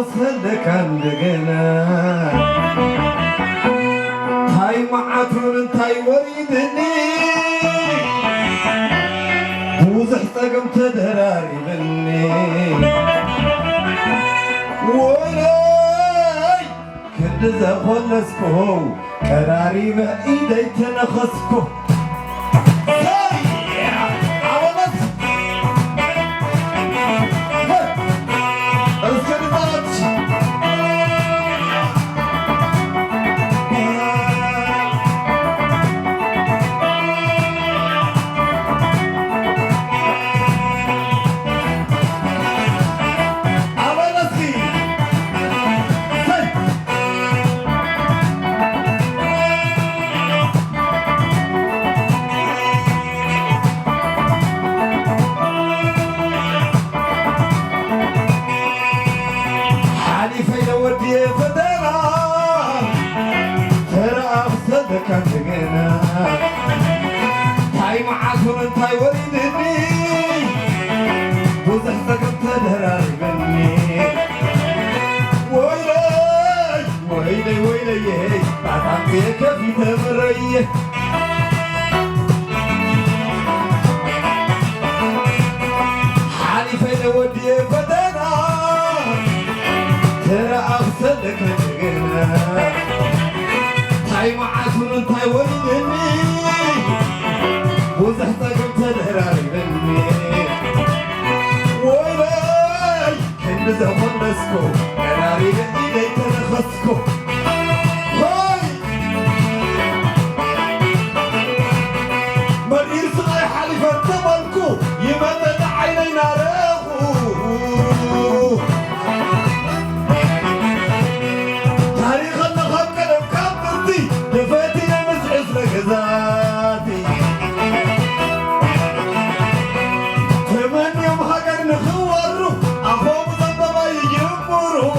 أغسلك عندنا هاي معاتون انتاي وريدني بوزح تقم تدراري مني ولاي كنت زخلسكو قراري بإيدي تنخسكو هاي معاكم انتاي وريدني بوزح تقم تدراري مني ويلي ويلي ويلي بعد عم بيك في تمرية حالي فين ودي بدنا ترى أغسلك الجنة هاي معاكم انتاي وريدني بوزح تقم تدراري مني ويلي كن زمان نسكو قراري بإيدي تنخسكو هاي مرير صغي حليفة تملكو يمدد عيني نارخو تاريخ النخب كلم كبرتي دفاتي نمزعز لكذاتي تمنيهم حقر نخورو أفوق ضبما يجمرو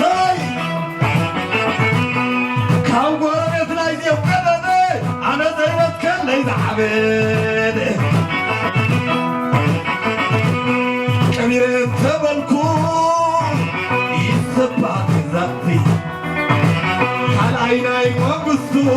زي كاو قرميتنا يزيو قدني أنا زي ما تكلي إذا حبيدي كبيرين تبلكون يسبع ذاتي حال عيناي وقصو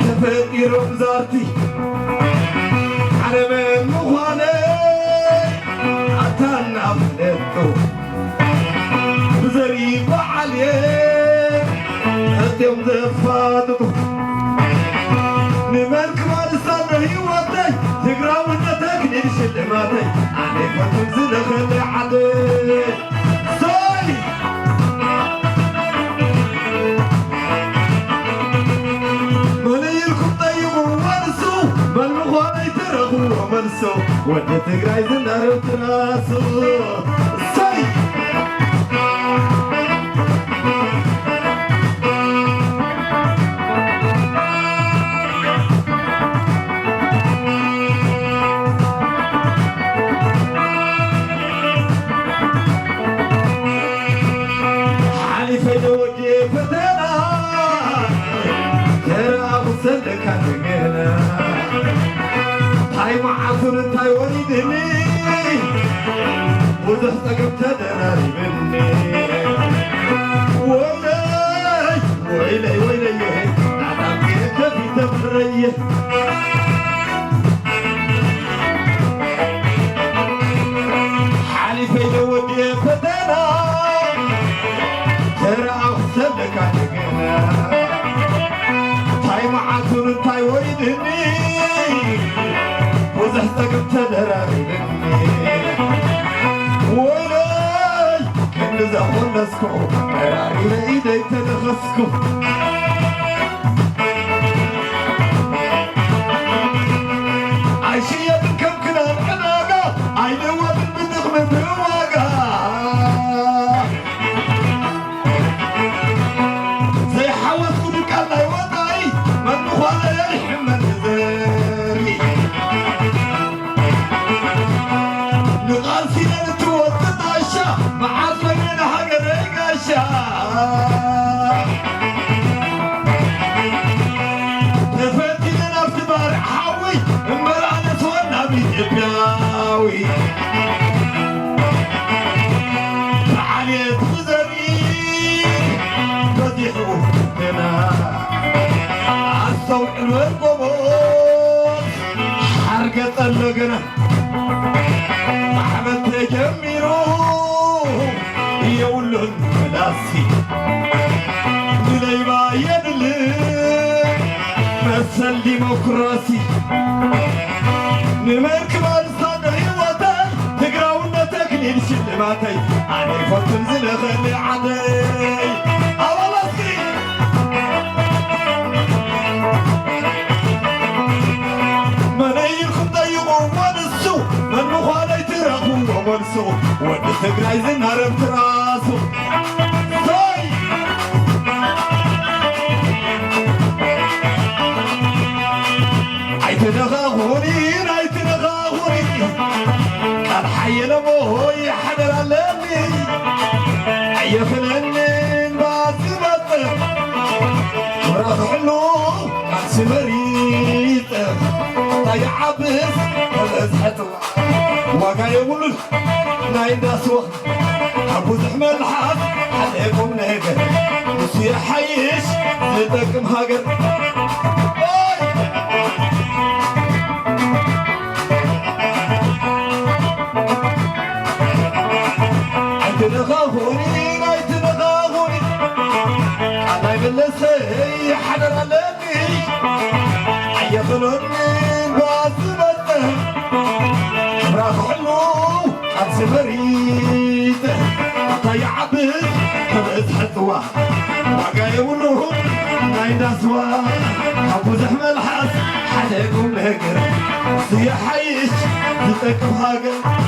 تفيقي رمزاتي على من مخالي أتانا بلدو بزري بعليه أديم زفادتو نمال كمال الصدر هيواتي تقرأ ونتك نرش الإماتي أنا فتن زلخ اللي عدي صاي ملايلكم طيبوا وانسوا بل مخالي ترغوا ومنسوا ودي تقرأي زندار وتناسوا صاي صدق عندنا هاي معاكم انتاي وريدني وزح تقم تدراري مني ويلي ويلي ويلي نعم بيك في تمرية حالي فين ودي فتنا ترى أغسلك عندنا هاي معاكم انتاي وريدني وزح تقم تدراري مني ويلي كن زخون نسكو قراري بإيدي تنخسكو عايشية بكم كنان عناقة عينوة بالبدخ من بواقة زي حواسكو بكالله يوضعي من مخوانا يلحم من زيري نغال سينا نتوسط عشا معاص لقينا حق ريقاشا قتل لقنا أحمد تجميرو يولون ملاسي وليبا يدلي مثل ديمقراسي نمركب الصاد هيوتك تقراونا تكنين شلماتي أنا يفوتن زنخلي عدي أولا سكري من أيكم ضيقوا ونسو من مخالي ترقوا ومنسو ونتقراي زنهرم تراسو صاي عيتنغاغوني عيتنغاغوني كان حي لمو يحضر علمي عيفنن باسمت ورحلو عسمريت طيع بس الازحت وقا يقول نايد اسوق ابو زحمه الحاج عليكم نهجر نسي حيش لدكم هاجر تنغاغوني ناي تنغاغوني أنا يملسي حنر علمي عيقلوني باسمته راح حلو عبس مريد طيع بس تبعث حتوى وقا يقولون ناي ناسوا أبو زحمة الحاس حليكم هجر سياح عيش تتكم هاجر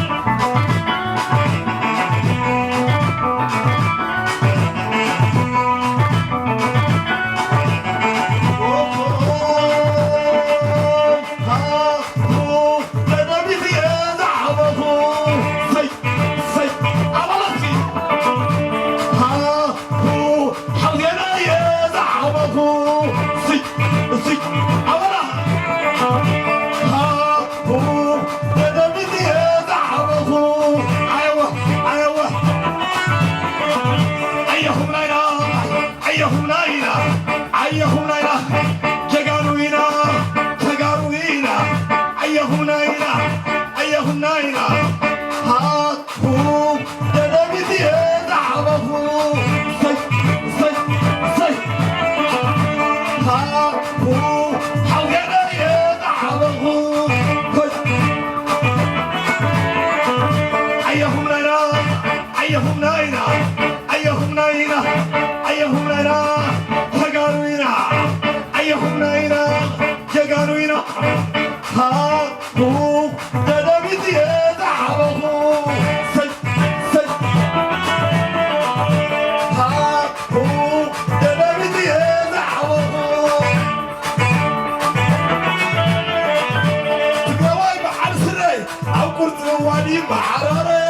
حرارة